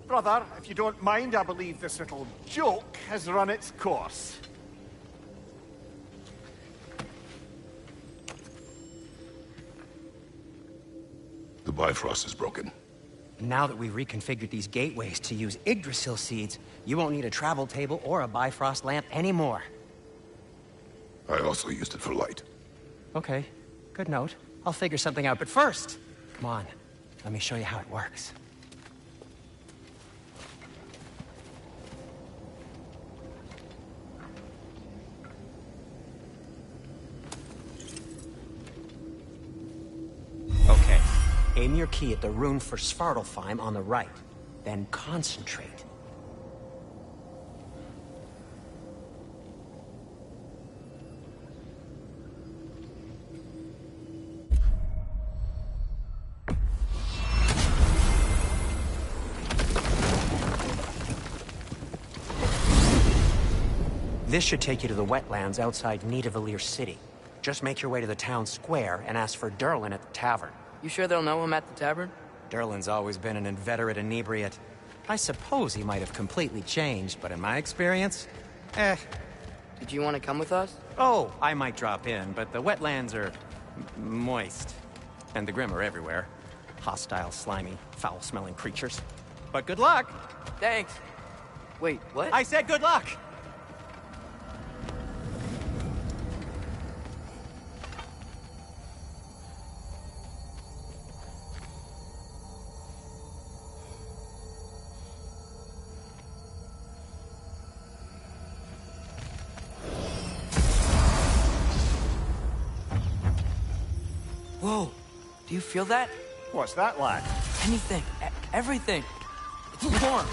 Brother, if you don't mind, I believe this little joke has run its course. The Bifrost is broken. Now that we've reconfigured these gateways to use Yggdrasil seeds, you won't need a travel table or a Bifrost lamp anymore. I also used it for light. Okay, good note. I'll figure something out, but first, come on, let me show you how it works. Okay, aim your key at the rune for Svartalfheim on the right, then concentrate. This should take you to the wetlands outside Nidavellir City. Just make your way to the town square and ask for Durlin at the tavern. You sure they'll know him at the tavern? Durlin's always been an inveterate inebriate. I suppose he might have completely changed, but in my experience, Did you want to come with us? Oh, I might drop in, but the wetlands are moist. And the Grimm are everywhere. Hostile, slimy, foul-smelling creatures. But good luck! Thanks. Wait, what? I said good luck! Whoa, do you feel that? What's that, lad? Anything, everything. It's warm.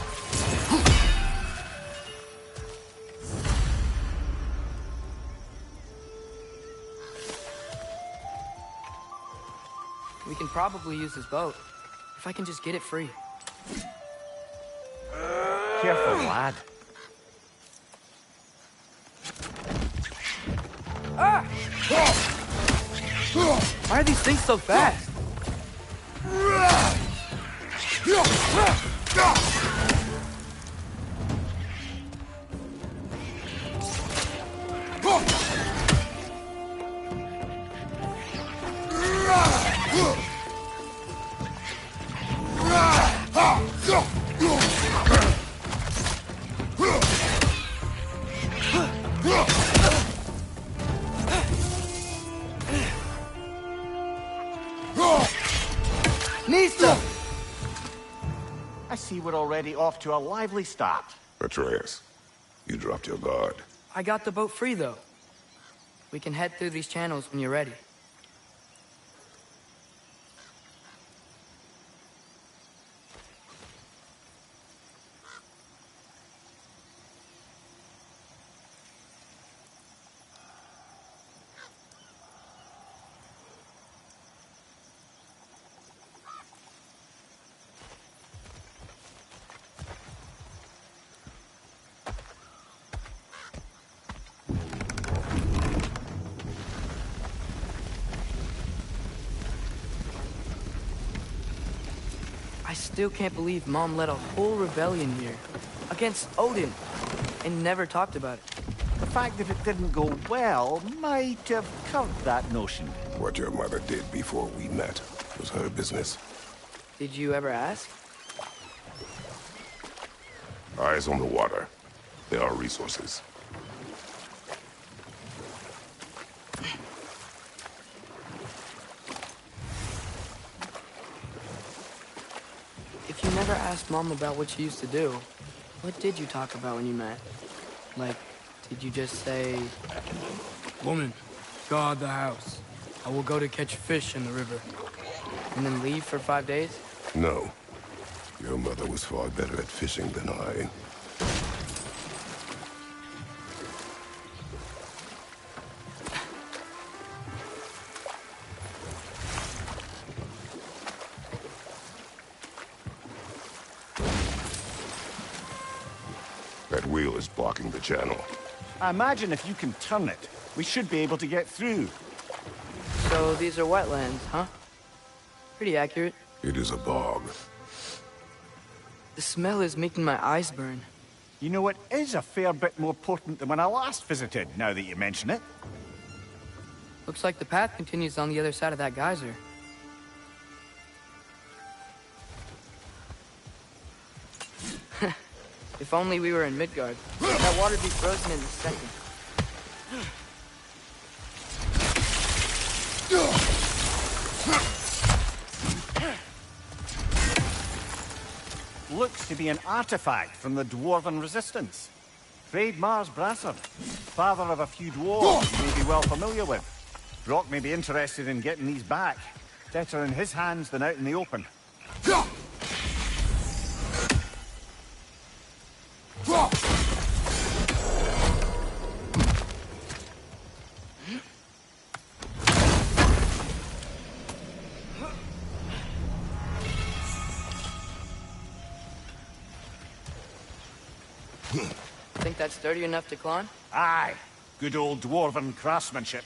We can probably use this boat, if I can just get it free. Careful, lad. Ah! Why are these things so fast? I see we're already off to a lively start. Atreus, you dropped your guard. I got the boat free, though. We can head through these channels when you're ready. I still can't believe Mom led a whole rebellion here against Odin and never talked about it. The fact that it didn't go well might have covered that notion. What your mother did before we met was her business. Did you ever ask? Eyes on the water. There are resources. If you never asked Mom about what she used to do, what did you talk about when you met? Like, did you just say... Woman, guard the house. I will go to catch fish in the river. And then leave for 5 days? No. Your mother was far better at fishing than I. That wheel is blocking the channel. I imagine if you can turn it, we should be able to get through. So these are wetlands, huh? Pretty accurate. It is a bog. The smell is making my eyes burn. You know, it is a fair bit more potent than when I last visited, now that you mention it. Looks like the path continues on the other side of that geyser. If only we were in Midgard. That water'd be frozen in a second. Looks to be an artifact from the Dwarven Resistance. Trade Mars Brasser, father of a few dwarves you may be well familiar with. Brock may be interested in getting these back. Better in his hands than out in the open. Think that's sturdy enough to climb? Aye, good old Dwarven craftsmanship.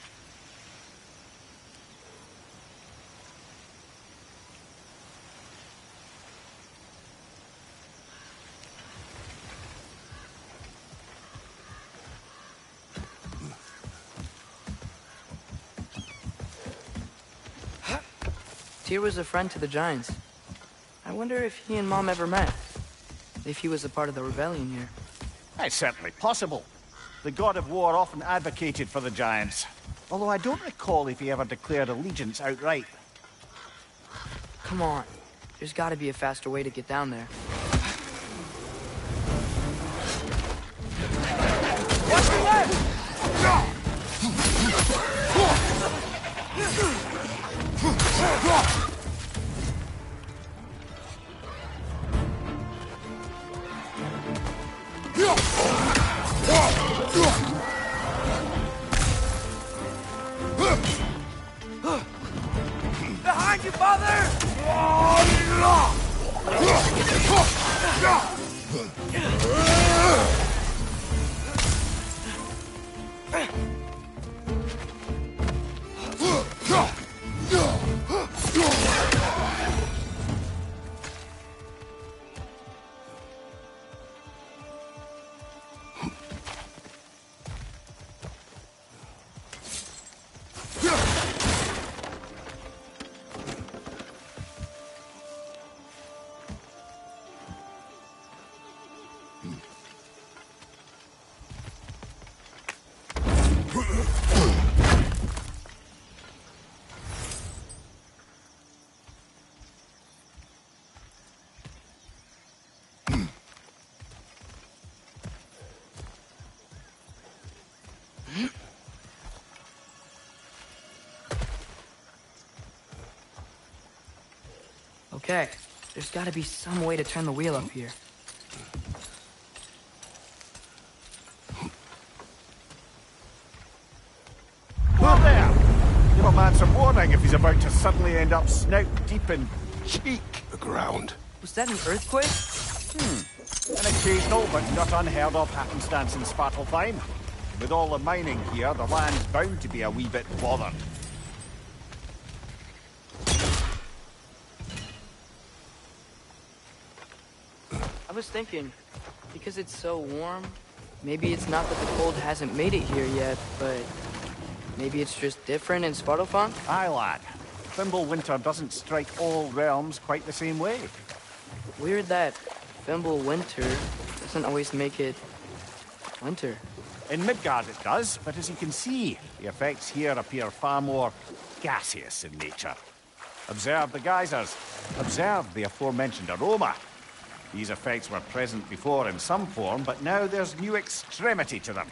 Tyr was a friend to the Giants. I wonder if he and Mom ever met. If he was a part of the rebellion here. It's certainly possible. The god of war often advocated for the Giants. Although I don't recall if he ever declared allegiance outright. Come on. There's gotta be a faster way to get down there. Watch your left! Behind you, father! Okay, there's gotta be some way to turn the wheel up here. Well there! Give a man some warning if he's about to suddenly end up snout deep in cheek. The ground. Was that an earthquake? An occasional but not unheard of happenstance in Svartalfheim. With all the mining here, the land's bound to be a wee bit bothered. I was thinking, because it's so warm, maybe it's not that the cold hasn't made it here yet, but maybe it's just different in Svartalfheim? Aye, lad. Thimble winter doesn't strike all realms quite the same way. Weird that Thimble winter doesn't always make it winter. In Midgard it does, but as you can see, the effects here appear far more gaseous in nature. Observe the geysers. Observe the aforementioned aroma. These effects were present before in some form, but now there's new extremity to them.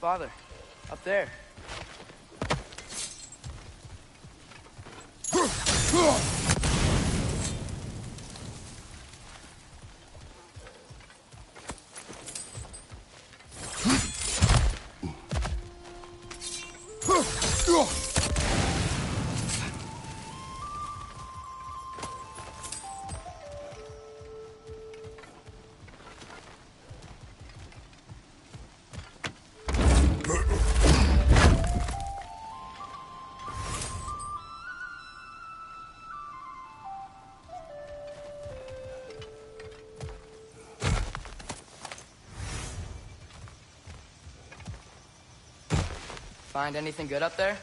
Father, up there. Find anything good up there?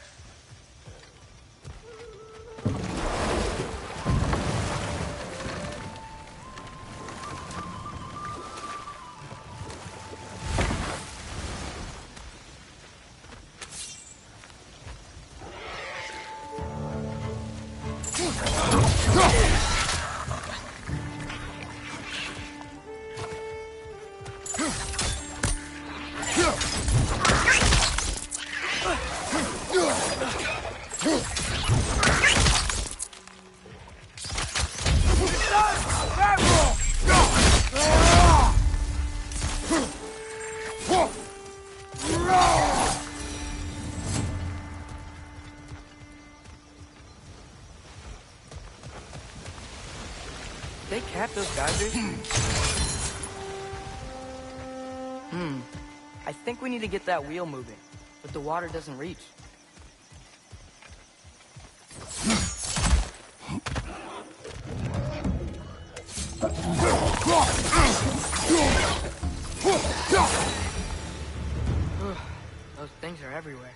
They cap those geysers? I think we need to get that wheel moving, but the water doesn't reach. Those things are everywhere.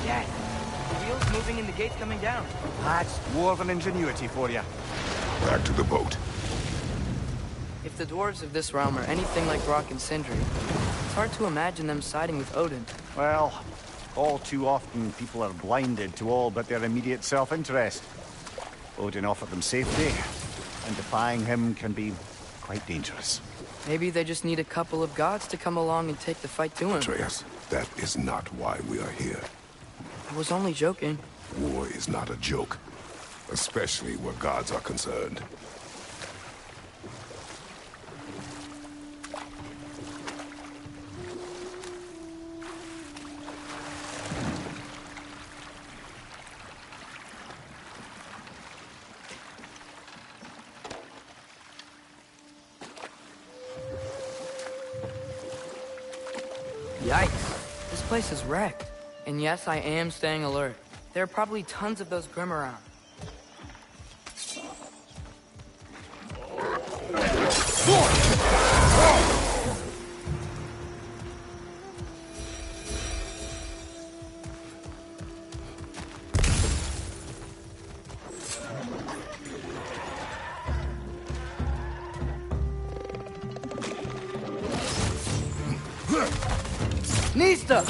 Dad, the wheel's moving and the gate's coming down. That's dwarven ingenuity for you. Back to the boat. If the dwarves of this realm are anything like Rock and Sindri, it's hard to imagine them siding with Odin. Well, all too often people are blinded to all but their immediate self-interest. Odin offered them safety, and defying him can be quite dangerous. Maybe they just need a couple of gods to come along and take the fight to him. Atreus, that is not why we are here. I was only joking. War is not a joke, especially where gods are concerned. Yikes. This place is wrecked. And yes, I am staying alert. There are probably tons of those Grim around. Nista!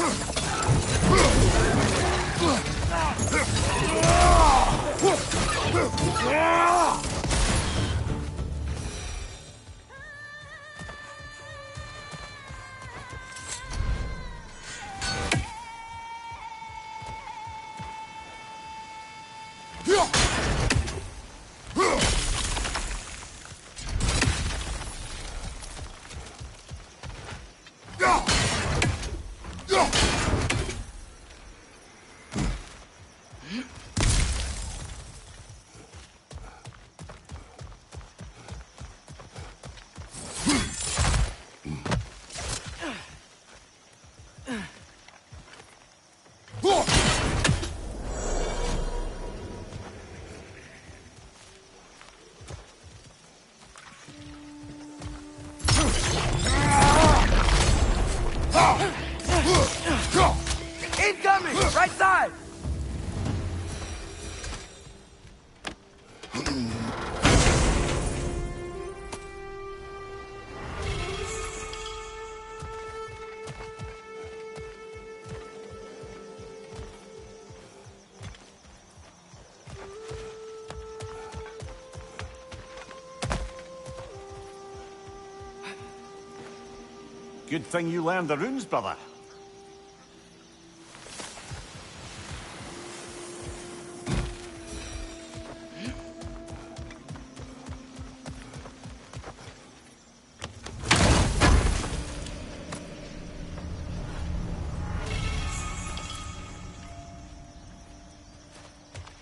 Good thing you learned the runes, brother.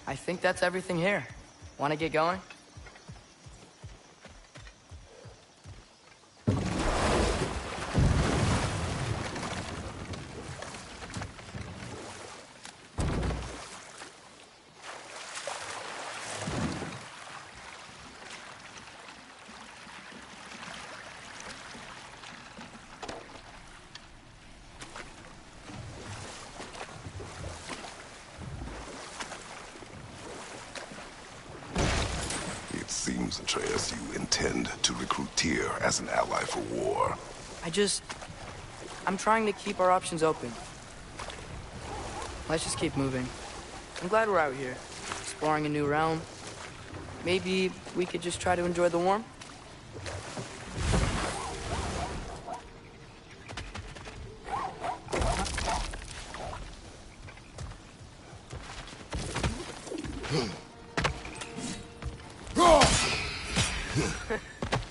I think that's everything here. Want to get going? Seems, Atreus, you intend to recruit Tyr as an ally for war. I'm trying to keep our options open. Let's just keep moving. I'm glad we're out here, exploring a new realm. Maybe we could just try to enjoy the warmth?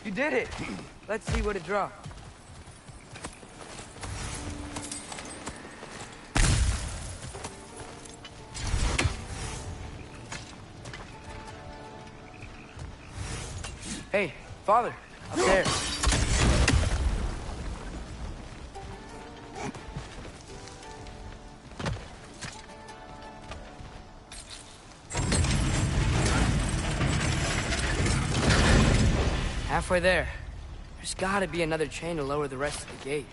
You did it! Let's see what it dropped. Hey, Father, up there. Halfway there. There's gotta be another chain to lower the rest of the gate.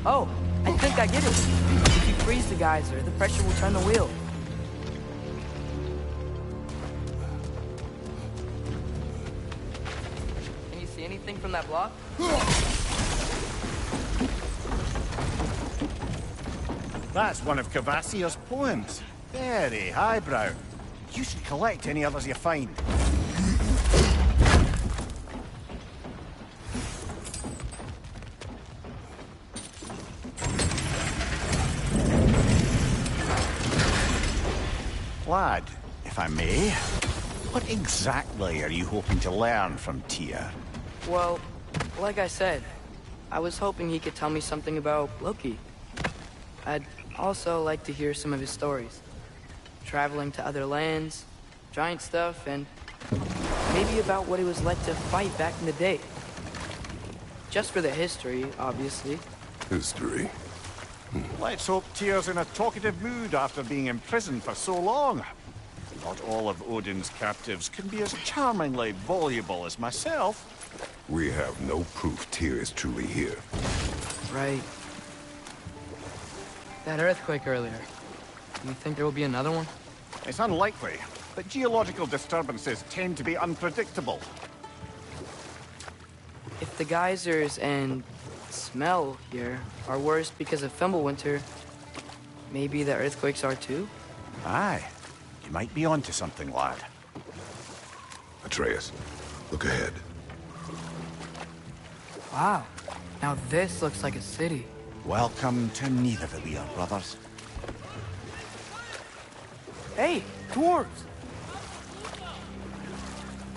Oh, I think I get it. If you freeze the geyser, the pressure will turn the wheel. Can you see anything from that block? That's one of Kvasir's poems. Very highbrow. You should collect any others you find. Lad, if I may, what exactly are you hoping to learn from Tyr? Well, like I said, I was hoping he could tell me something about Loki. I'd also like to hear some of his stories. Traveling to other lands, giant stuff, and maybe about what it was like to fight back in the day. Just for the history, obviously. History? Let's hope Tyr's in a talkative mood after being imprisoned for so long. Not all of Odin's captives can be as charmingly voluble as myself. We have no proof Tyr is truly here. Right. That earthquake earlier. Do you think there will be another one? It's unlikely, but geological disturbances tend to be unpredictable. If the geysers and smell here are worse because of Fimbulwinter, maybe the earthquakes are too? Aye. You might be onto something, lad. Atreus, look ahead. Wow. Now this looks like a city. Welcome to Nidavellir, brothers. Hey, dwarves!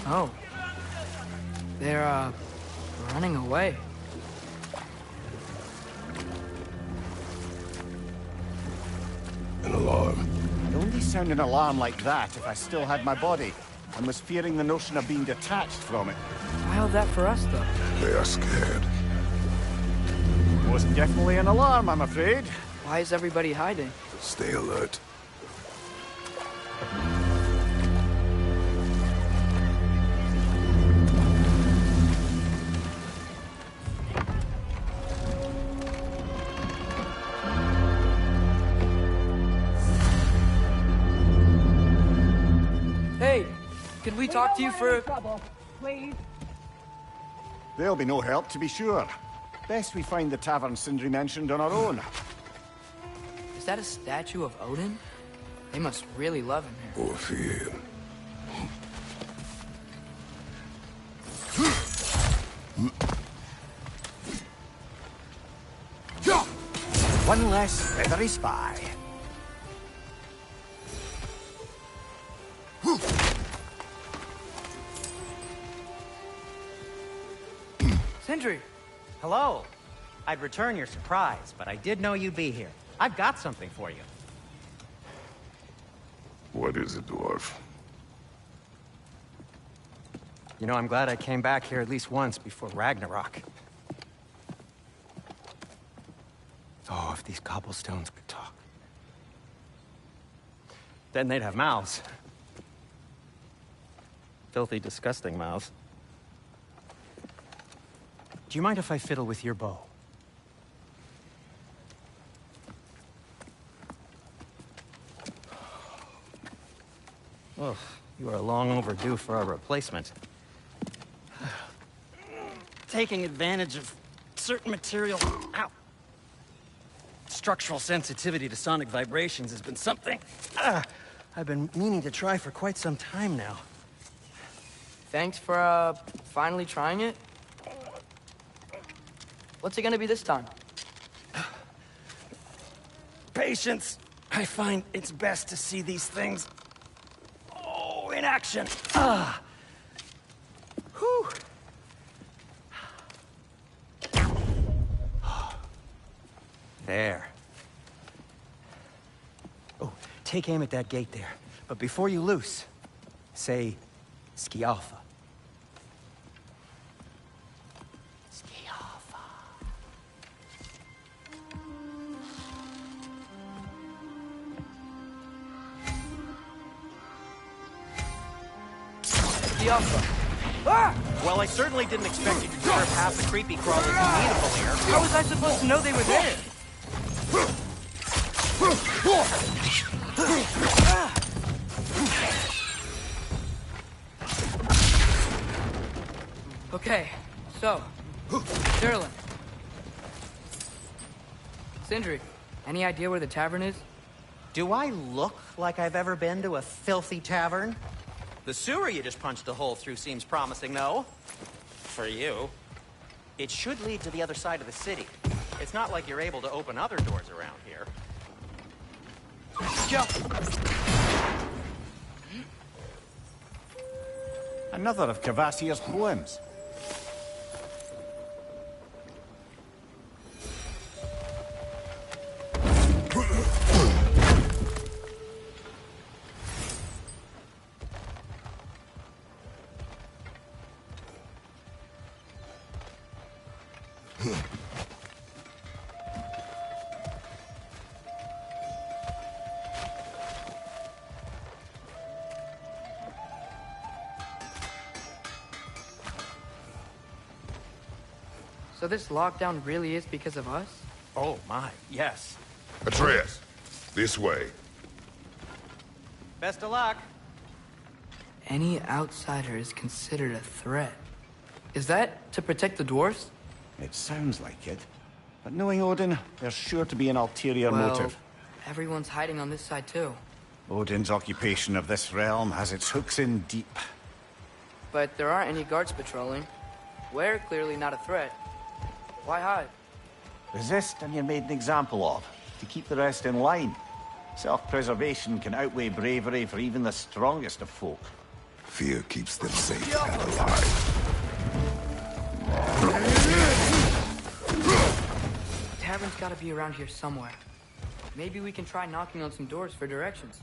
Oh. They're, running away. An alarm. I'd only sound an alarm like that if I still had my body, and was fearing the notion of being detached from it. Why all that for us, though? They are scared. Most definitely an alarm, I'm afraid. Why is everybody hiding? Stay alert. Hey, could we talk to you for... trouble, please. There'll be no help, to be sure. Best we find the tavern Sindri mentioned on our own. Is that a statue of Odin? They must really love him here. Or fear him. One less feathery spy. Sindri! Hello. I'd return your surprise, but I did know you'd be here. I've got something for you. What is it, dwarf? You know, I'm glad I came back here at least once before Ragnarok. Oh, if these cobblestones could talk. Then they'd have mouths. Filthy, disgusting mouths. Do you mind if I fiddle with your bow? Oh, you are long overdue for a replacement. Taking advantage of certain material... Ow! Structural sensitivity to sonic vibrations has been something I've been meaning to try for quite some time now. Thanks for, finally trying it. What's it gonna be this time? Patience. I find it's best to see these things... Oh, in action. Whew. There. Oh, take aim at that gate there. But before you loose, say, Ski Alpha. Ski Alpha. The Alpha. Ah! Well, I certainly didn't expect you to disturb half the creepy crawlers immutable here. How was I supposed to know they were there? Okay, so, Sterling. Sindri, any idea where the tavern is? Do I look like I've ever been to a filthy tavern? The sewer you just punched a hole through seems promising, though. For you. It should lead to the other side of the city. It's not like you're able to open other doors around here. Jump! Another of Kvasir's poems. So this lockdown really is because of us? Oh my, yes. Atreus, this way. Best of luck. Any outsider is considered a threat. Is that to protect the dwarfs? It sounds like it. But knowing Odin, there's sure to be an ulterior motive. Everyone's hiding on this side too. Odin's occupation of this realm has its hooks in deep. But there aren't any guards patrolling. We're clearly not a threat. Why hide? Resist and you're made an example of, to keep the rest in line. Self-preservation can outweigh bravery for even the strongest of folk. Fear keeps them safe and alive. The tavern's gotta be around here somewhere. Maybe we can try knocking on some doors for directions.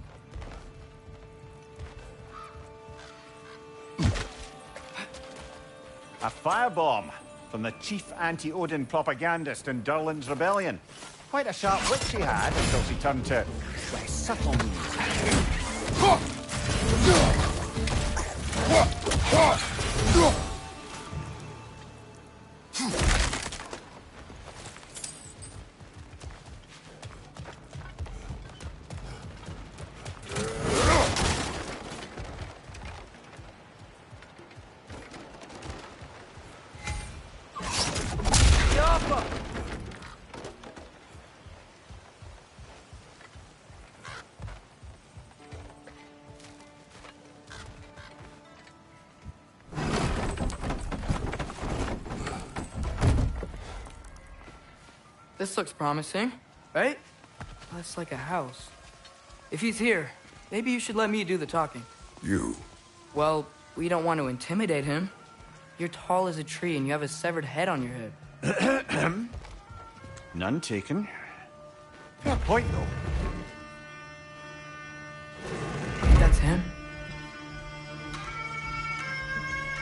A firebomb from the chief anti-Odin propagandist in Durlin's rebellion. Quite a sharp wit she had until she turned to less subtle means. This looks promising, right? That's like a house. If he's here, maybe you should let me do the talking. You? Well, we don't want to intimidate him. You're tall as a tree and you have a severed head on your head. None taken. Fair point, though. Think that's him?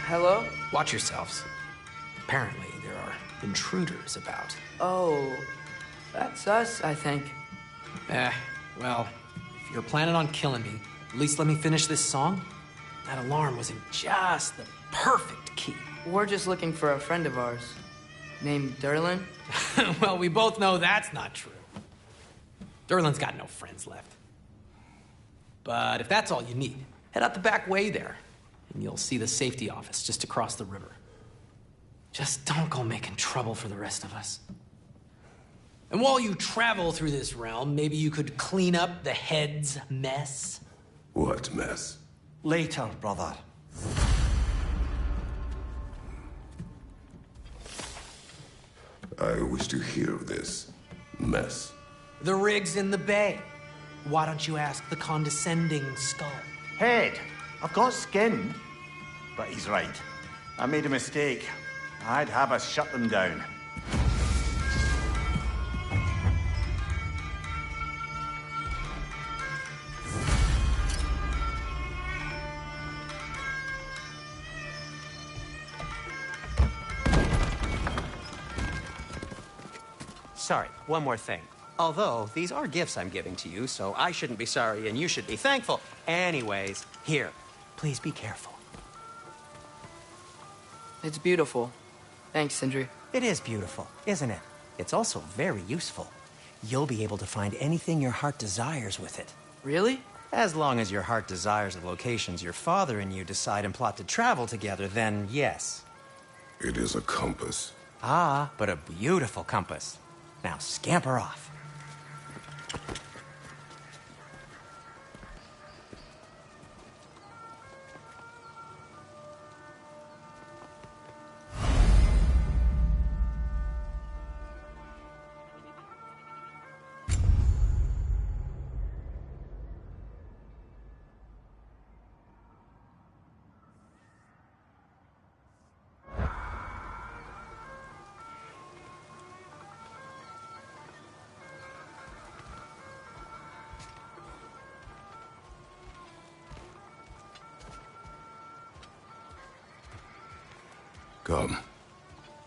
Hello? Watch yourselves. Apparently, there are intruders about. Oh, that's us, I think. Well, if you're planning on killing me, at least let me finish this song. That alarm was in just the perfect key. We're just looking for a friend of ours named Derlin. Well, we both know that's not true. Derlin's got no friends left. But if that's all you need, head out the back way there, and you'll see the safety office just across the river. Just don't go making trouble for the rest of us. And while you travel through this realm, maybe you could clean up the head's mess. What mess? Later, brother. I wish to hear of this mess. The rig's in the bay. Why don't you ask the condescending skull? Head, I've got skin. But he's right. I made a mistake. I'd have us shut them down. Sorry, one more thing. Although, these are gifts I'm giving to you, so I shouldn't be sorry and you should be thankful. Anyways, here, please be careful. It's beautiful. Thanks, Sindri. It is beautiful, isn't it? It's also very useful. You'll be able to find anything your heart desires with it. Really? As long as your heart desires the locations your father and you decide and plot to travel together, then yes. It is a compass. Ah, but a beautiful compass. Now scamper off. Come.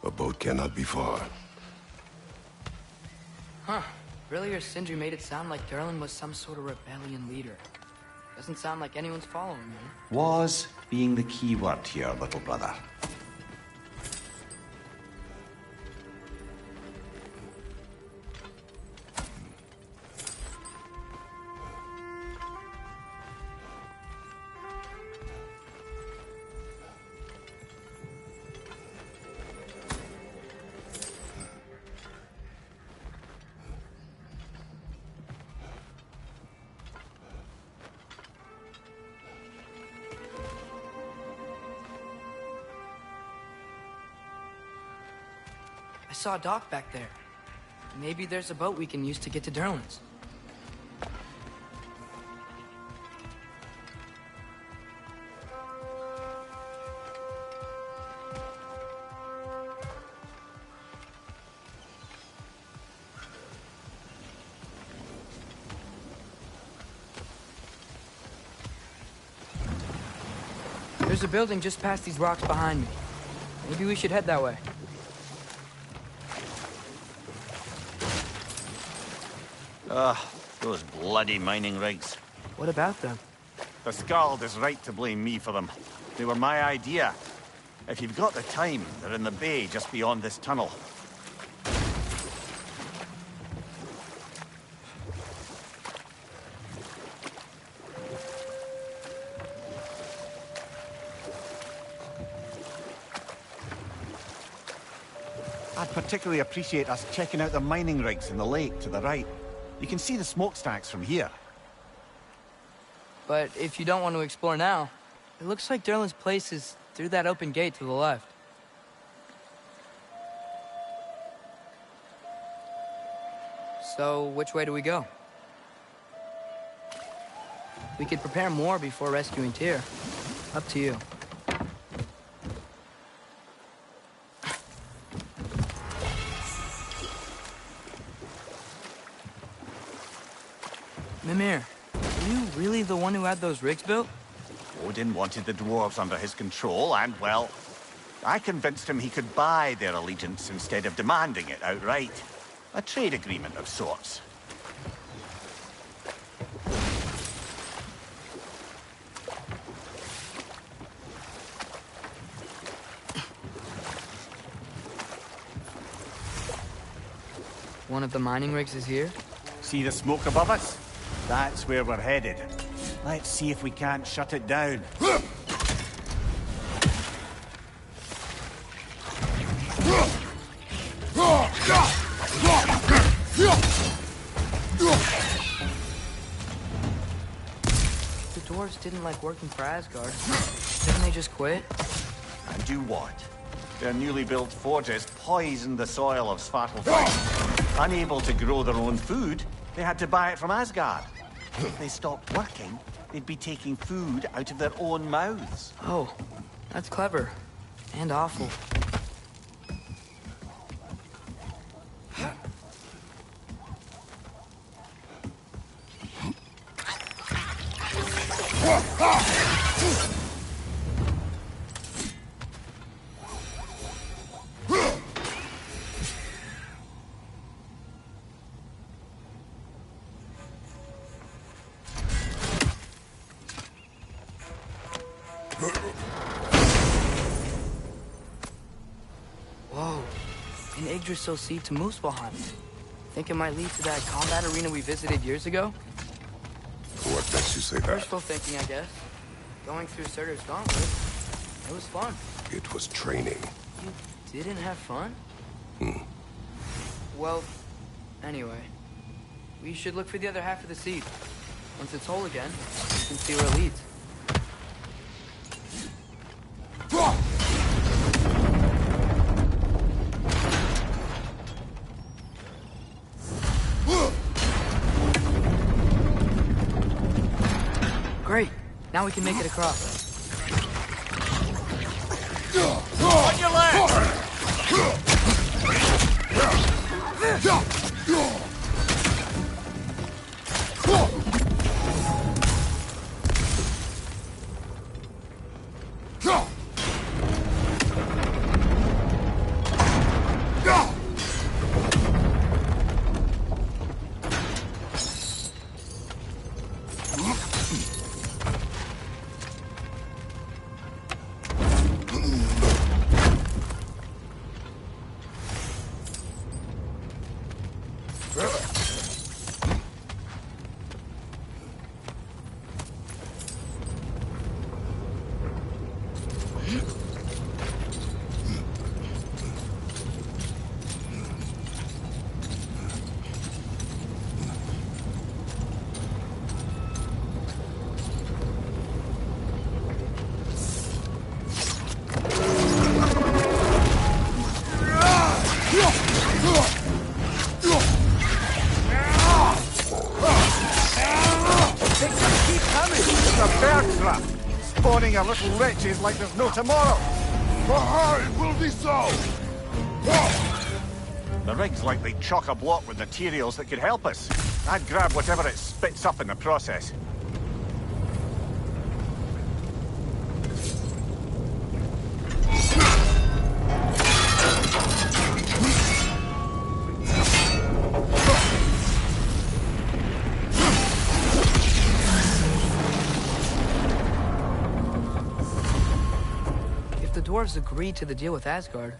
A boat cannot be far. Huh. Earlier, Sindri made it sound like Derlin was some sort of rebellion leader. Doesn't sound like anyone's following him. Was being the key word here, little brother. I saw a dock back there. Maybe there's a boat we can use to get to Derlin's. There's a building just past these rocks behind me. Maybe we should head that way. Ugh, those bloody mining rigs. What about them? The Skald is right to blame me for them. They were my idea. If you've got the time, they're in the bay just beyond this tunnel. I'd particularly appreciate us checking out the mining rigs in the lake to the right. You can see the smokestacks from here. But if you don't want to explore now, it looks like Derlin's place is through that open gate to the left. So, which way do we go? We could prepare more before rescuing Tyr. Up to you. Mimir, are you really the one who had those rigs built? Odin wanted the dwarves under his control, and, well, I convinced him he could buy their allegiance instead of demanding it outright. A trade agreement of sorts. One of the mining rigs is here? See the smoke above us? That's where we're headed. Let's see if we can't shut it down. The dwarves didn't like working for Asgard. Didn't they just quit? And do what? Their newly built forges poisoned the soil of Svartalfheim. Unable to grow their own food, they had to buy it from Asgard. If they stopped working, they'd be taking food out of their own mouths. Oh, that's clever. And awful. Whoa, an Yggdrasil seed to Muspelheim. Think it might lead to that combat arena we visited years ago? What makes you say that? Wishful thinking, I guess. Going through Surtur's gauntlet. It was fun. It was training. You didn't have fun? Well, anyway. We should look for the other half of the seed. Once it's whole again, we can see where it leads. Great. Now we can make it across. On your left! Spawning our little wretches like there's no tomorrow. For her, it will be so! The rig's likely chock-a-block with materials that could help us. I'd grab whatever it spits up in the process. the dwarves agreed to the deal with Asgard,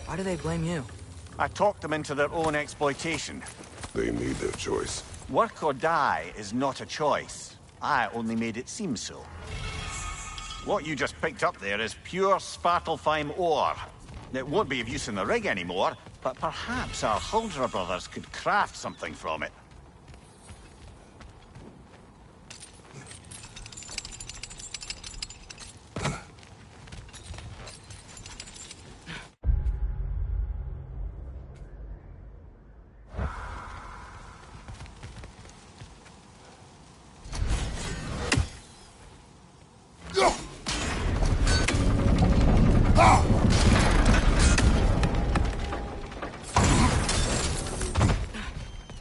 why do they blame you? I talked them into their own exploitation. They made their choice. Work or die is not a choice. I only made it seem so. What you just picked up there is pure Svartalfheim ore. It won't be of use in the rig anymore, but perhaps our Huldra brothers could craft something from it.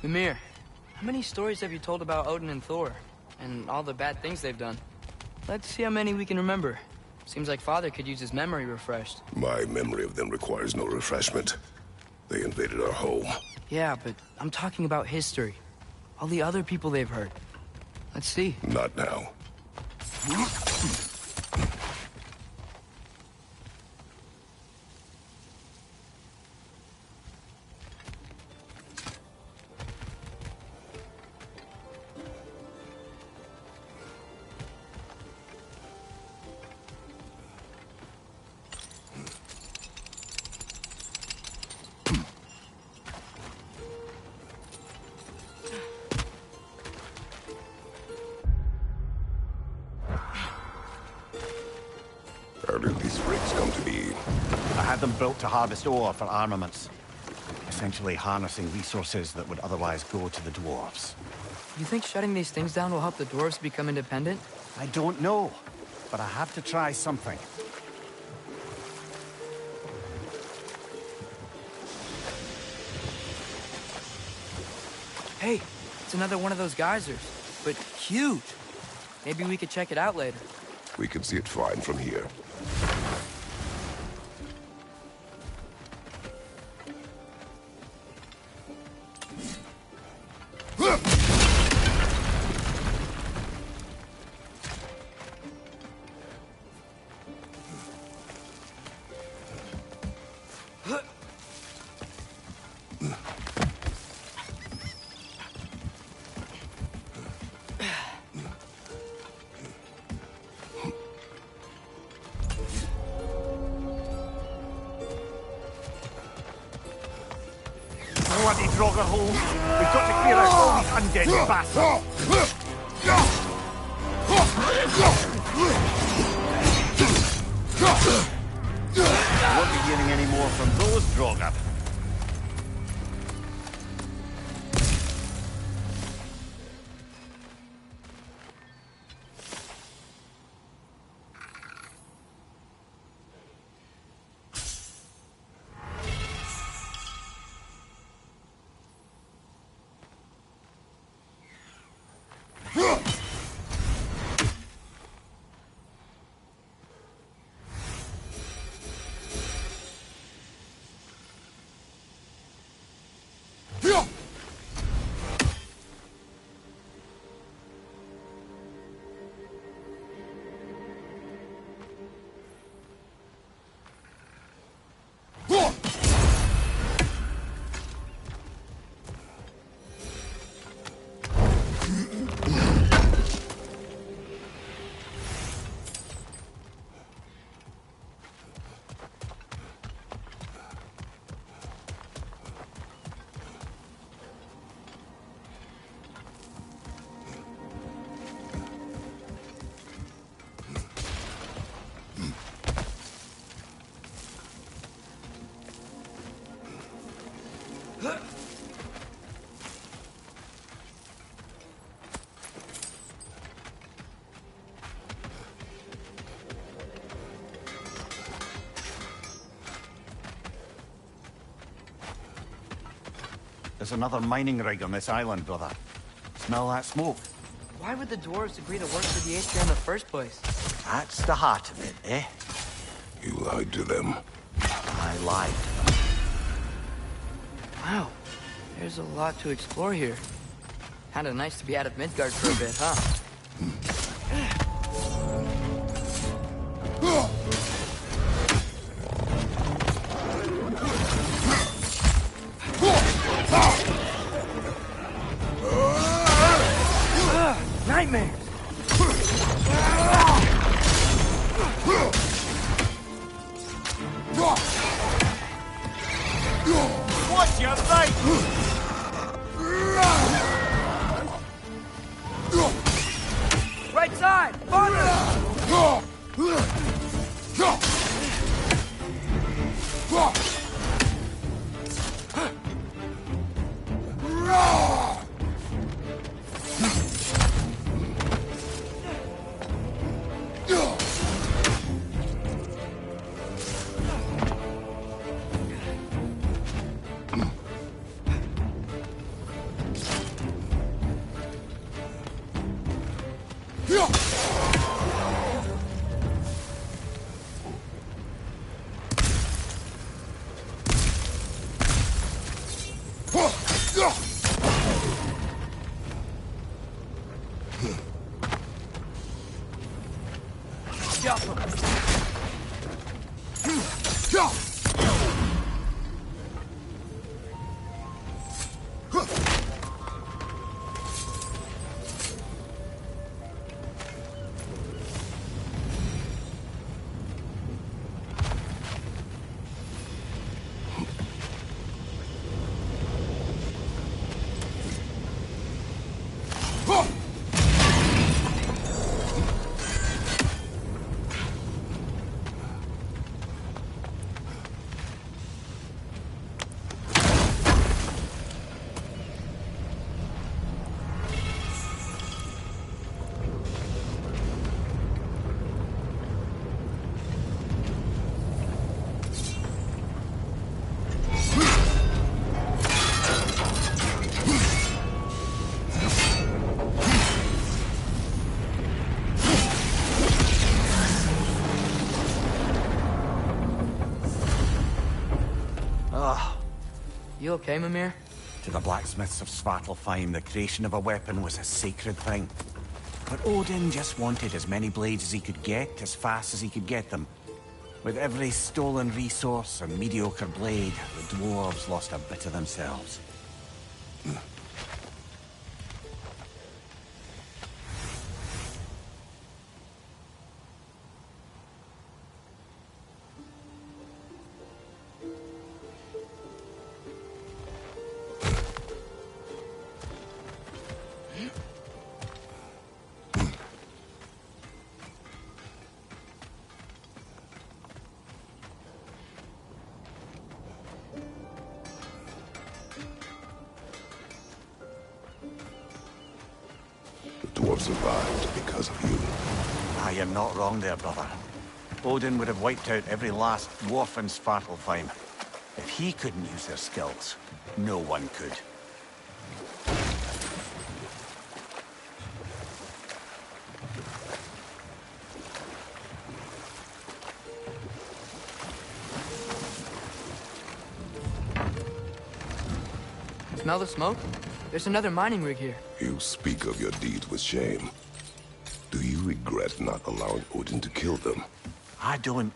Mimir, how many stories have you told about Odin and Thor? And all the bad things they've done? Let's see how many we can remember. Seems like Father could use his memory refreshed. My memory of them requires no refreshment. They invaded our home. Yeah, but I'm talking about history. All the other people they've hurt. Let's see. Not now. How did these rigs come to be? I had them built to harvest ore for armaments. Essentially harnessing resources that would otherwise go to the dwarves. You think shutting these things down will help the dwarves become independent? I don't know, but I have to try something. Hey, it's another one of those geysers, but huge. Maybe we could check it out later. We can see it fine from here. Bloody Draugr holes! We've got to clear out all these undead bastards! Won't be hearing any more from those Draugr. There's another mining rig on this island, brother. Smell that smoke? Why would the dwarves agree to work for the Aesir in the first place? That's the heart of it, eh? You lied to them. I lied to them. Wow, there's a lot to explore here. Kinda nice to be out of Midgard for a bit, huh? You okay, Mimir? To the blacksmiths of Svartalfheim, the creation of a weapon was a sacred thing. But Odin just wanted as many blades as he could get, as fast as he could get them. With every stolen resource and mediocre blade, the dwarves lost a bit of themselves. The dwarves survived because of you. Ah, you're not wrong there, brother. Odin would have wiped out every last dwarf in Svartalfheim. If he couldn't use their skills, no one could. Smell the smoke? There's another mining rig here. You speak of your deeds with shame. Do you regret not allowing Odin to kill them? I don't...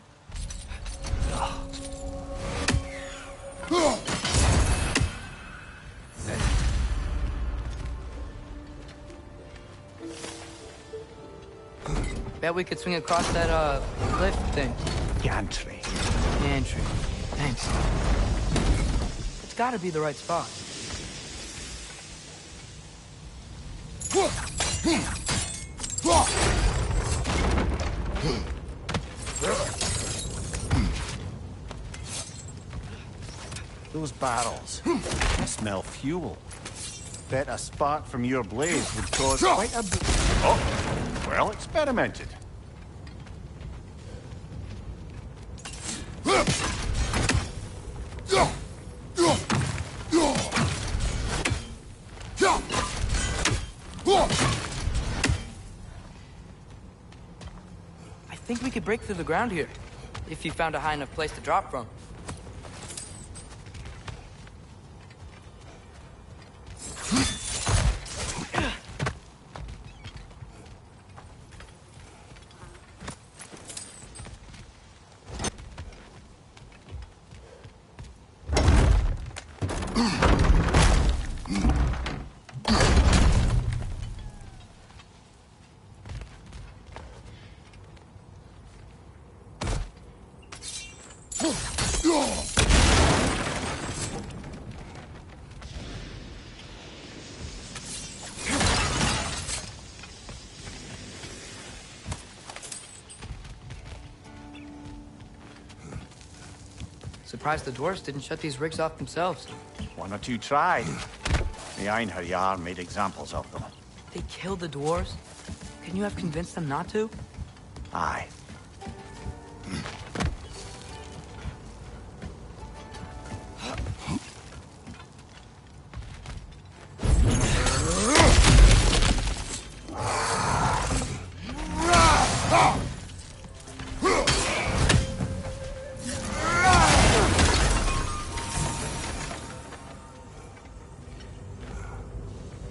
Bet we could swing across that, cliff thing. Gantry. Gantry. Thanks. It's gotta be the right spot. Those barrels. They smell fuel. Bet a spark from your blaze would cause quite a... Oh, well experimented. I think we could break through the ground here, if you found a high enough place to drop from. Surprised the dwarves didn't shut these rigs off themselves. One or two tried. The Einherjar made examples of them. They killed the dwarves? Couldn't you have convinced them not to? Aye.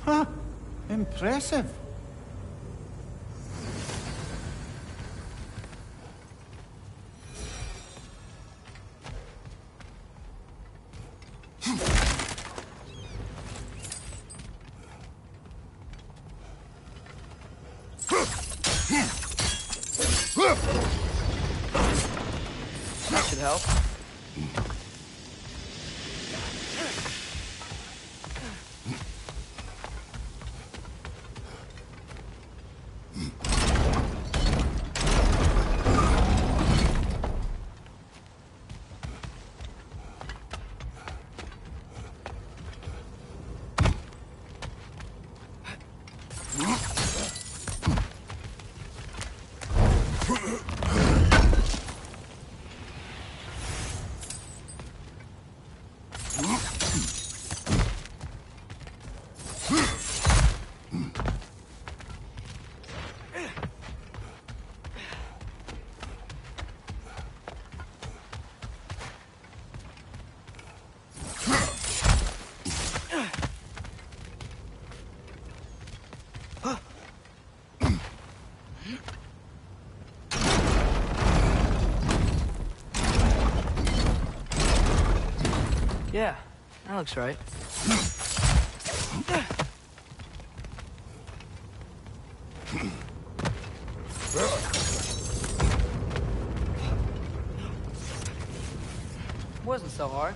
Huh. Impressive. That should help. Yeah, that looks right. Wasn't so hard.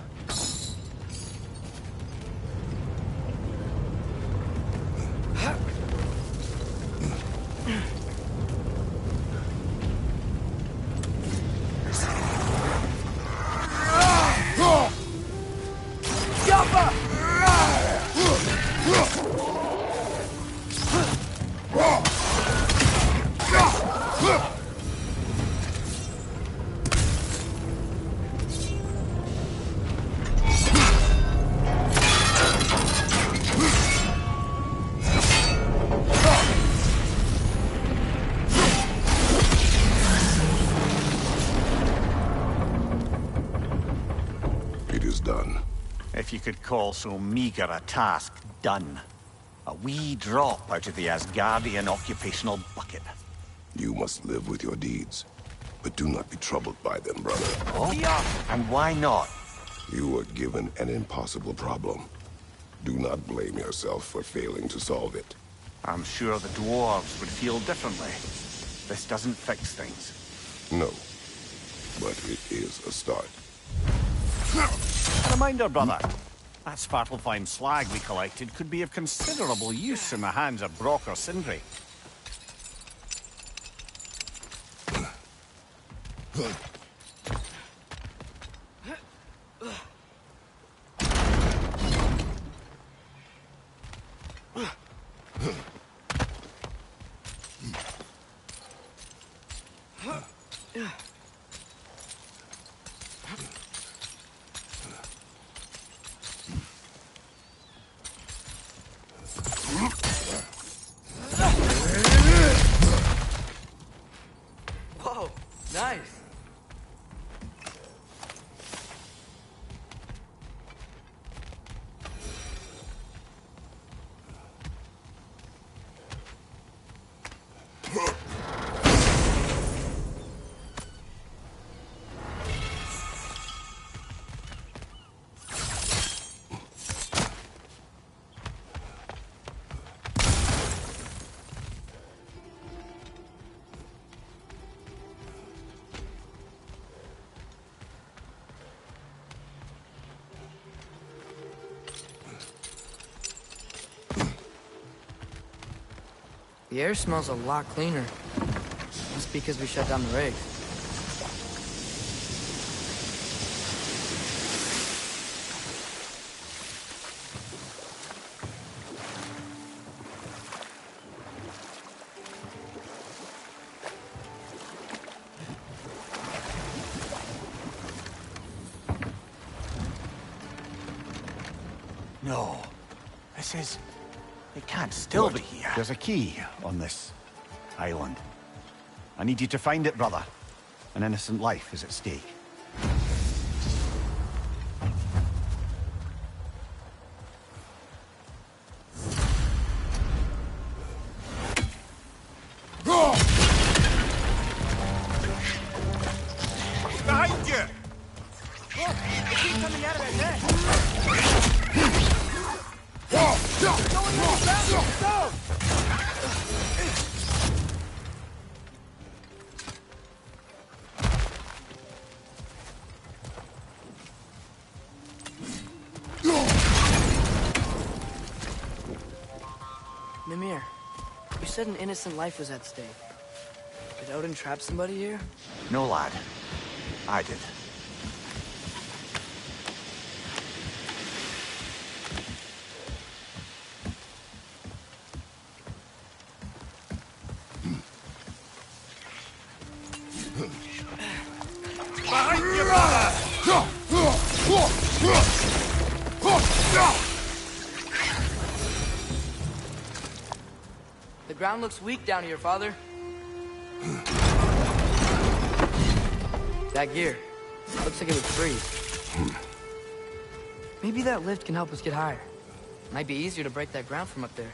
It is done. If you could call so meager a task done. A wee drop out of the Asgardian occupational bucket. You must live with your deeds, but do not be troubled by them, brother. Oh? And why not? You were given an impossible problem. Do not blame yourself for failing to solve it. I'm sure the dwarves would feel differently. This doesn't fix things. No, but it is a start. A reminder, brother. That Svartalfheim slag we collected could be of considerable use in the hands of Brock or Sindri. Whoa, nice. The air smells a lot cleaner. Must be because we shut down the rig. No. It can't still be here. There's a key on this island. I need you to find it, brother. An innocent life is at stake. Behind you! Look! The key coming out of that net! Go! Mimir, you said an innocent life was at stake. Did Odin trap somebody here? No, lad. I did. Behind you, brother! The ground looks weak down here, Father. That gear. Looks like it would freeze. Maybe that lift can help us get higher. Might be easier to break that ground from up there.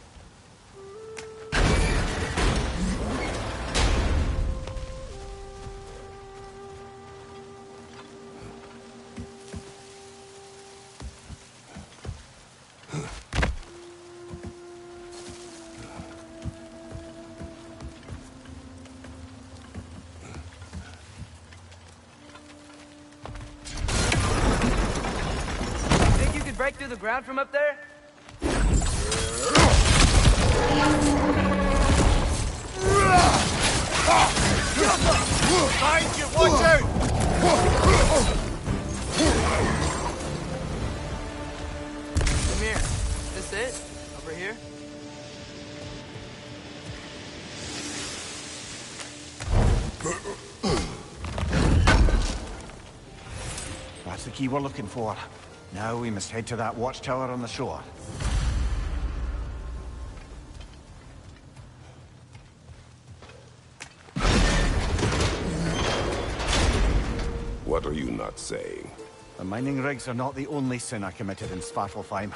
Break through the ground from up there? Behind you, watch out! Mimir, is this it? Over here? That's the key we're looking for. Now we must head to that watchtower on the shore. What are you not saying? The mining rigs are not the only sin I committed in Svartalfheim.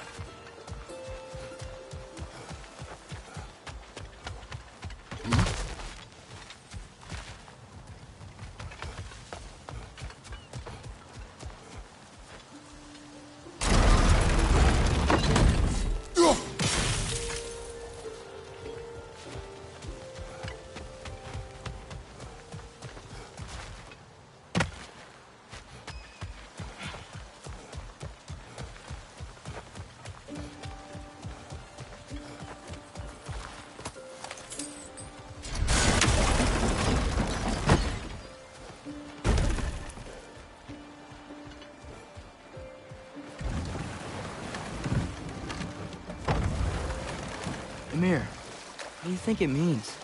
Mimir, what do you think it means?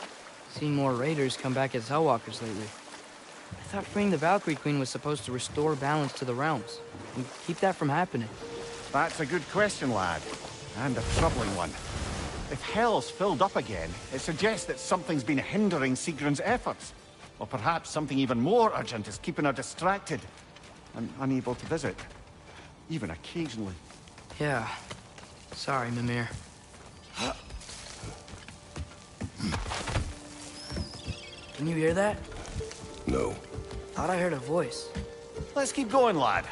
Seeing more raiders come back as Hellwalkers lately. I thought freeing the Valkyrie Queen was supposed to restore balance to the realms and keep that from happening. That's a good question, lad. And a troubling one. If Hell's filled up again, it suggests that something's been hindering Sigrun's efforts. Or perhaps something even more urgent is keeping her distracted and unable to visit. Even occasionally. Yeah. Sorry, Mimir. Can you hear that? No. Thought I heard a voice. Let's keep going, lad.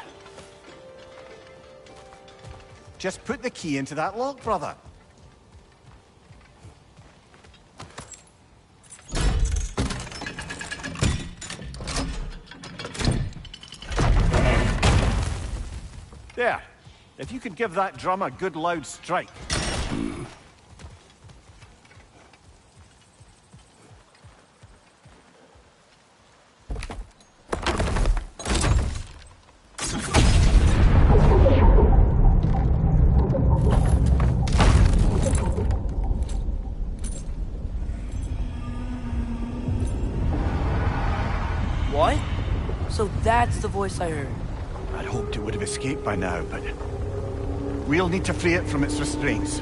Just put the key into that lock, brother. There. If you could give that drum a good loud strike. What? So that's the voice I heard. I'd hoped it would have escaped by now, but... We'll need to free it from its restraints.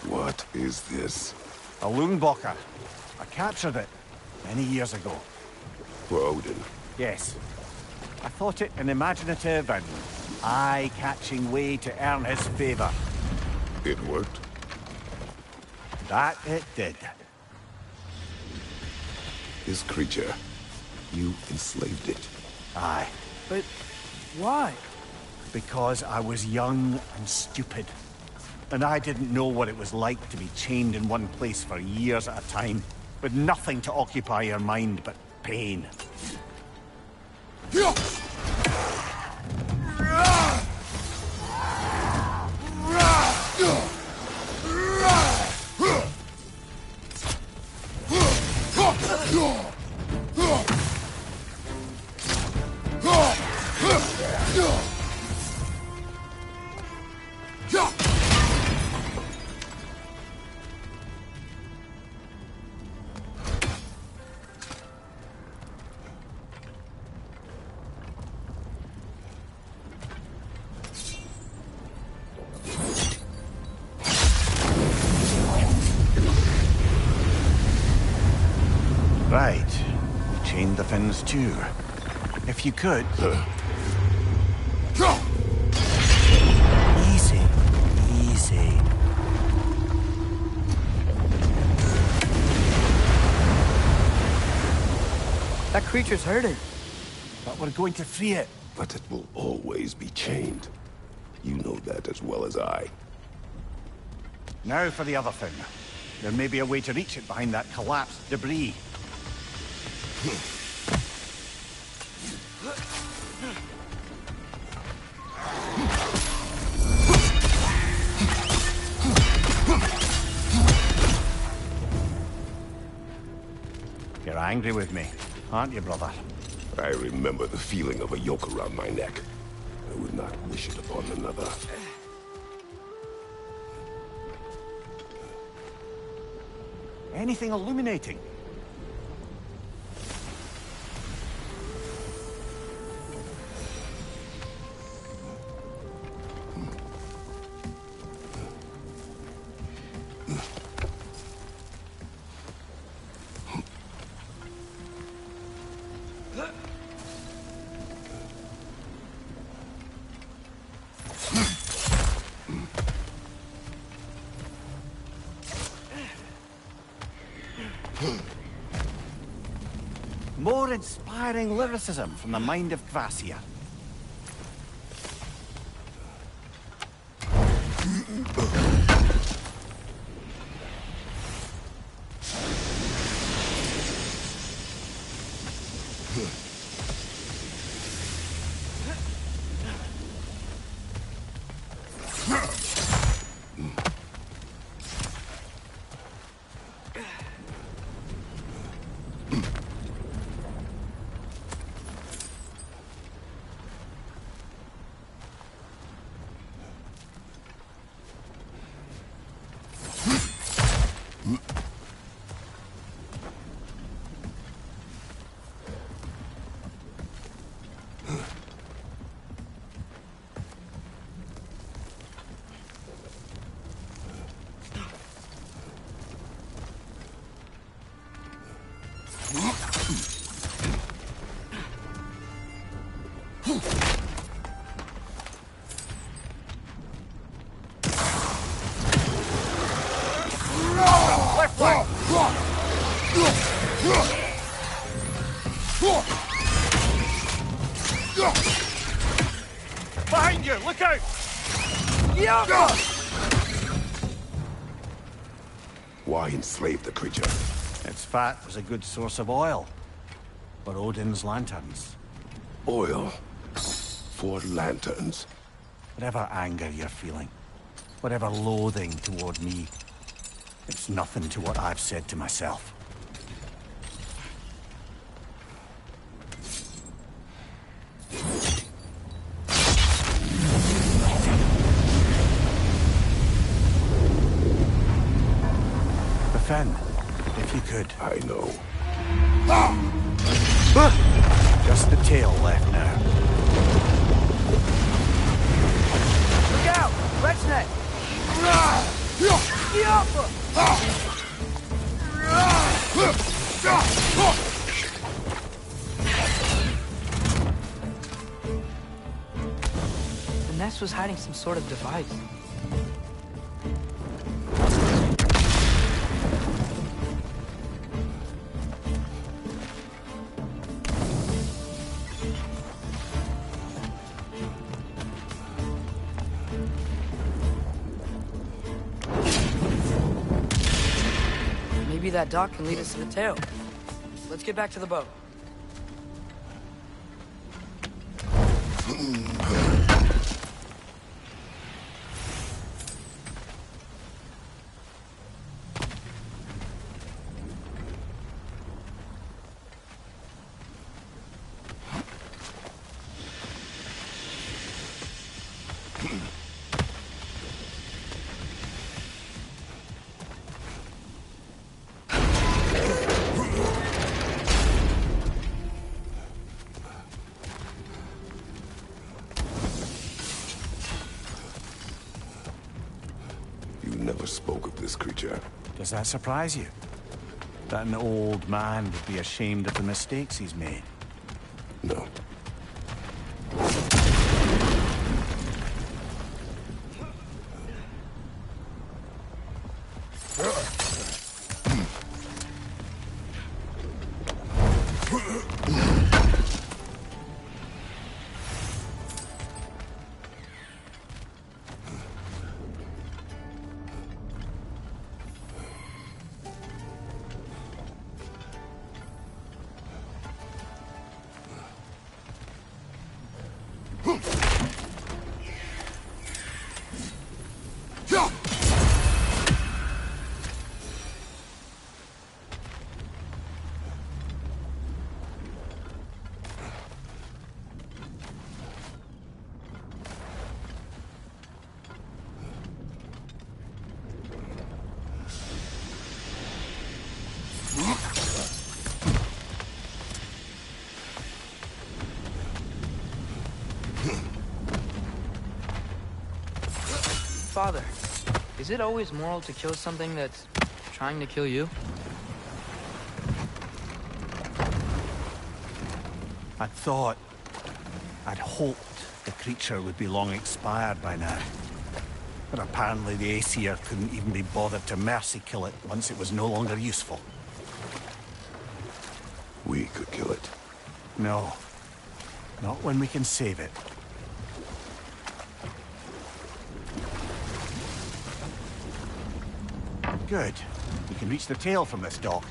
What is this? A Lungbocker. I captured it many years ago. For Odin. Yes. I thought it an imaginative and eye-catching way to earn his favor. It worked? That it did. This creature, you enslaved it. Aye. But why? Because I was young and stupid. And I didn't know what it was like to be chained in one place for years at a time, with nothing to occupy your mind but pain. Right. Chain the fins too. If you could... Easy. Easy. That creature's hurting. But we're going to free it. But it will always be chained. You know that as well as I. Now for the other thing. There may be a way to reach it behind that collapsed debris. You're angry with me, aren't you, brother? I remember the feeling of a yoke around my neck. I would not wish it upon another. Anything illuminating? More inspiring lyricism from the mind of Kvasir. Behind you! Look out! Why enslave the creature? Its fat was a good source of oil for Odin's lanterns. Oil. for lanterns. Whatever anger you're feeling, whatever loathing toward me, it's nothing to what I've said to myself. Defend, if you could. I know. Just the tail left now. Look out! Rex neck! The nest was hiding some sort of device. Maybe that dock can lead us to the tail. Let's get back to the boat. Never spoke of this creature. Does that surprise you? That an old man would be ashamed of the mistakes he's made? No. Father, is it always moral to kill something that's trying to kill you? I'd hoped the creature would be long expired by now. But apparently the Aesir couldn't even be bothered to mercy kill it once it was no longer useful. We could kill it. No. Not when we can save it. Good. We can reach the tail from this dock.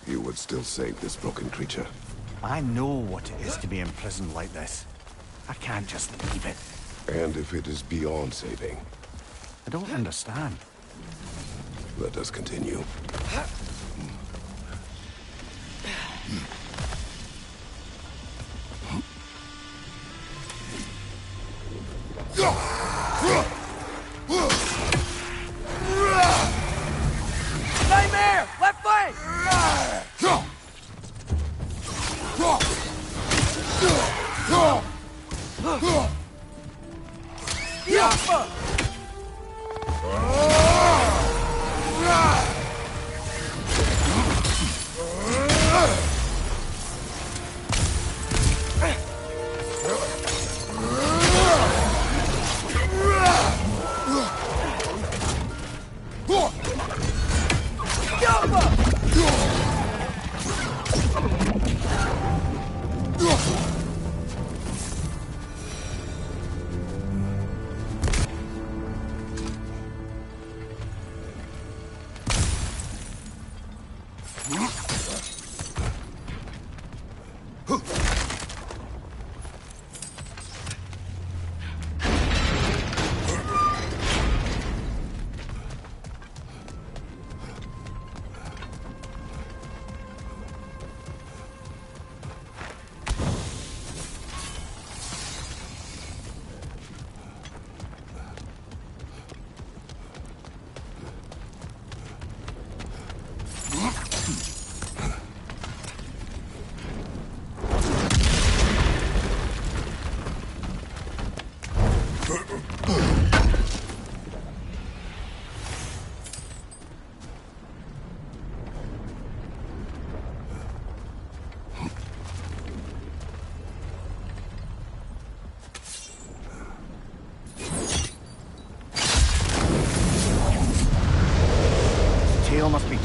You would still save this broken creature. I know what it is to be imprisoned like this. I can't just leave it. And if it is beyond saving, I don't understand. let us continue. Nightmare! Left flank!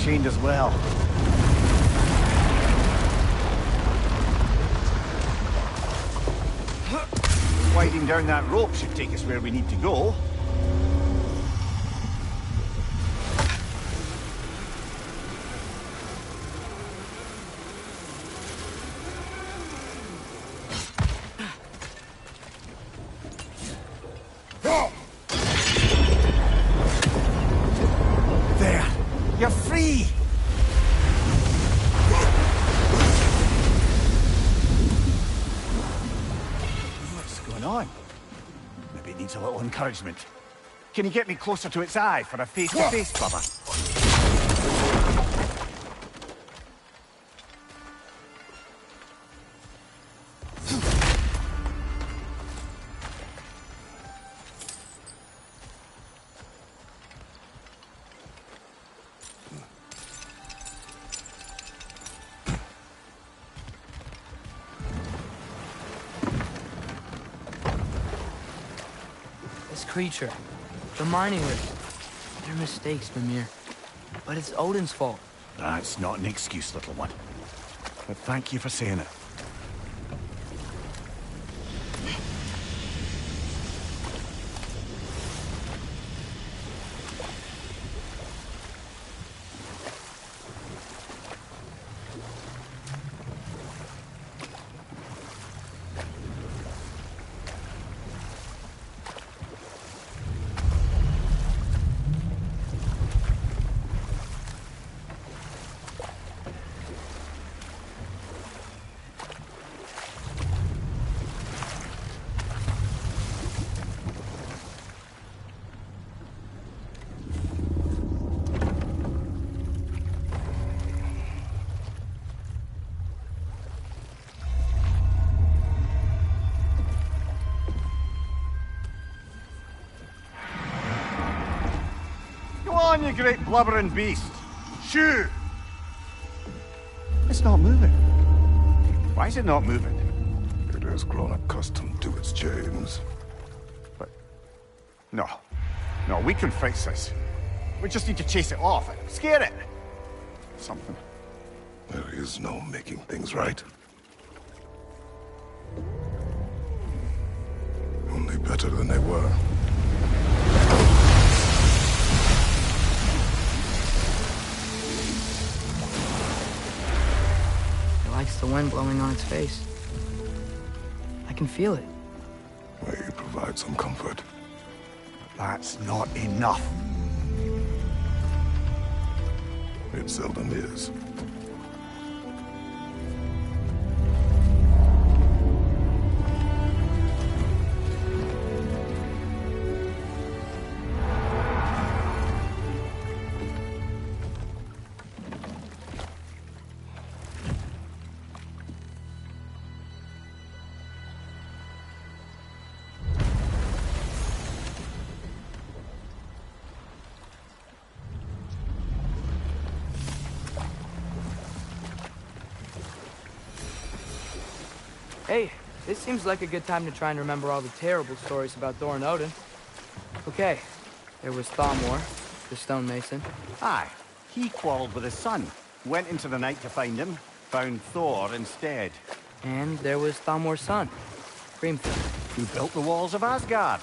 chained as well. Sliding down that rope should take us where we need to go. There! You're free! What's going on? Maybe it needs a little encouragement. Can you get me closer to its eye for a face-to-face, brother? This creature, the mining rig. They're mistakes, Mimir. But it's Odin's fault. That's not an excuse, little one. But thank you for saying it. Come on, you great blubbering beast! Shoo! It's not moving. Why is it not moving? It has grown accustomed to its chains. But... No. No, we can fix this. We just need to chase it off. Scare it! Something. There is no making things right. Only better than they were. It likes the wind blowing on its face. I can feel it. May you provide some comfort. That's not enough. It seldom is. Hey, this seems like a good time to try and remember all the terrible stories about Thor and Odin. Okay, there was Thamor, the stonemason. Aye, he quarreled with his son. Went into the night to find him. Found Thor instead. And there was Thamor's son, Grimthor. Who built the walls of Asgard.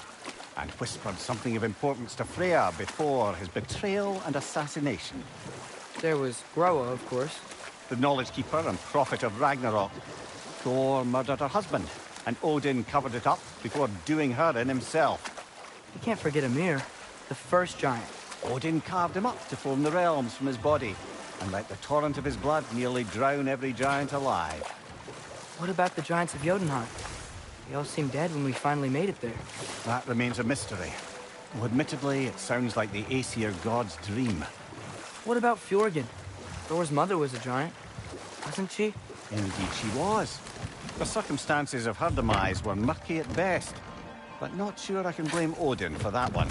And whispered something of importance to Freya before his betrayal and assassination. There was Groa, of course. The knowledge keeper and prophet of Ragnarok. Thor murdered her husband, and Odin covered it up before doing her in himself. You can't forget Ymir, the first giant. Odin carved him up to form the realms from his body, and let the torrent of his blood nearly drown every giant alive. What about the giants of Jotunheim? They all seemed dead when we finally made it there. That remains a mystery. Well, admittedly, it sounds like the Aesir god's dream. What about Fjorgyn? Thor's mother was a giant, wasn't she? Indeed she was. The circumstances of her demise were murky at best. But not sure I can blame Odin for that one.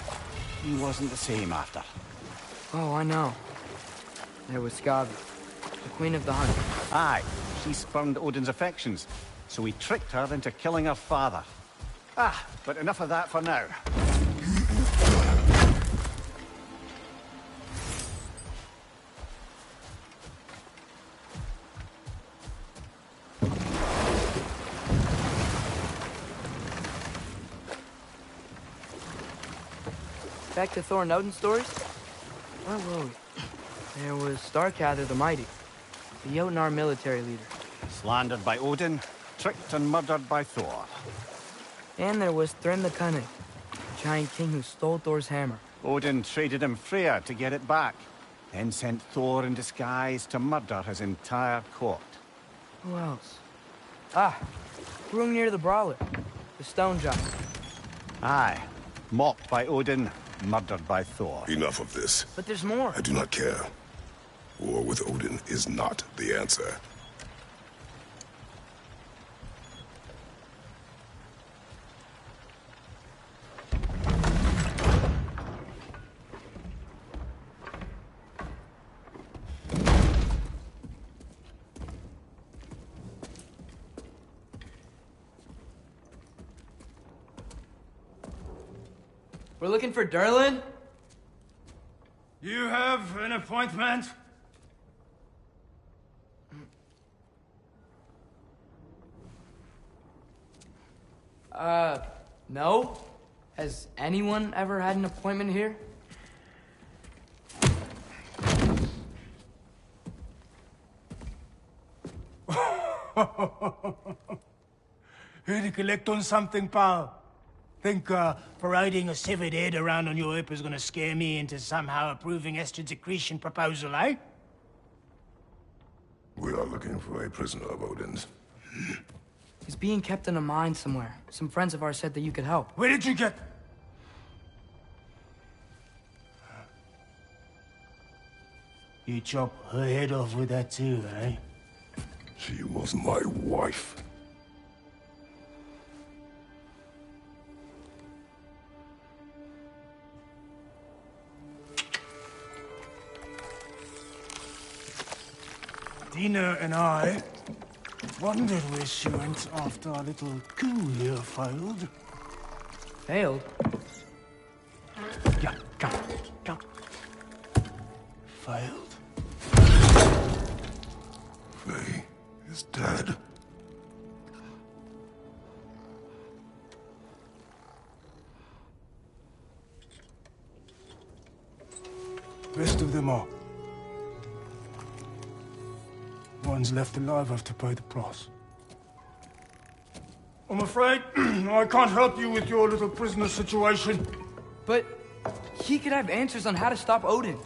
He wasn't the same after. Oh, I know. There was Skavi, the queen of the hunt. Aye, she spurned Odin's affections, so he tricked her into killing her father. Ah, but enough of that for now. Back to Thor and Odin's stories? Where were we? There was Starkather the Mighty, the Jotnar military leader. Slandered by Odin, tricked and murdered by Thor. And there was Thrym the Cunning, the giant king who stole Thor's hammer. Odin traded him Freya to get it back, then sent Thor in disguise to murder his entire court. Who else? Ah, Hrungnir the Brawler, the stone giant. Aye, mocked by Odin, murdered by Thor. Enough of this. But there's more. I do not care. War with Odin is not the answer. We're looking for Durlin? You have an appointment? No. Has anyone ever had an appointment here? Here to collect on something, pal? Think, parading a severed head around on your hip is gonna scare me into somehow approving Estrid's accretion proposal, eh? We are looking for a prisoner of Odin's. He's being kept in a mine somewhere. Some friends of ours said that you could help. Where did you get... You chop her head off with that too, eh? She was my wife. Dina and I wondered where she went after our little coup here failed. Failed? Yeah, come. Failed. Faye is dead. Rest of them are. Ones left alive have to pay the price. I'm afraid I can't help you with your little prisoner situation. But he could have answers on how to stop Odin.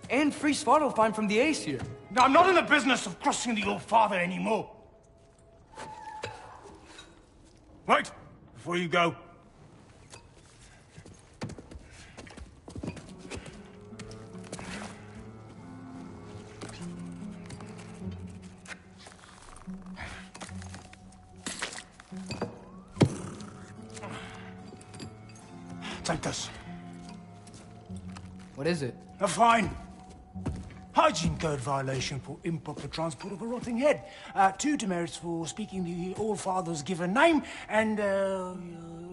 And free Svartalfheim from the Aesir. I'm not in the business of crossing the old father anymore. Wait, before you go. Take this. What is it? A fine. Hygiene code violation for improper transport of a rotting head. 2 demerits for speaking the All-Father's given name, and,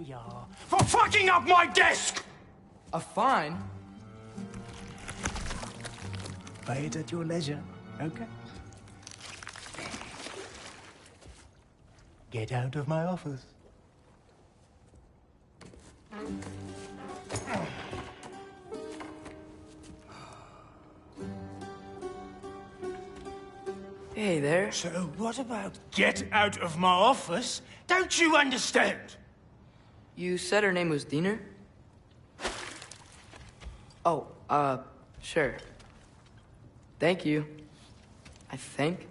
yeah... for fucking up my desk! A fine? Pay it at your leisure, okay? Get out of my office. Hey there. So what about get out of my office? Don't you understand? You said her name was Diener? Oh, sure. Thank you. I think.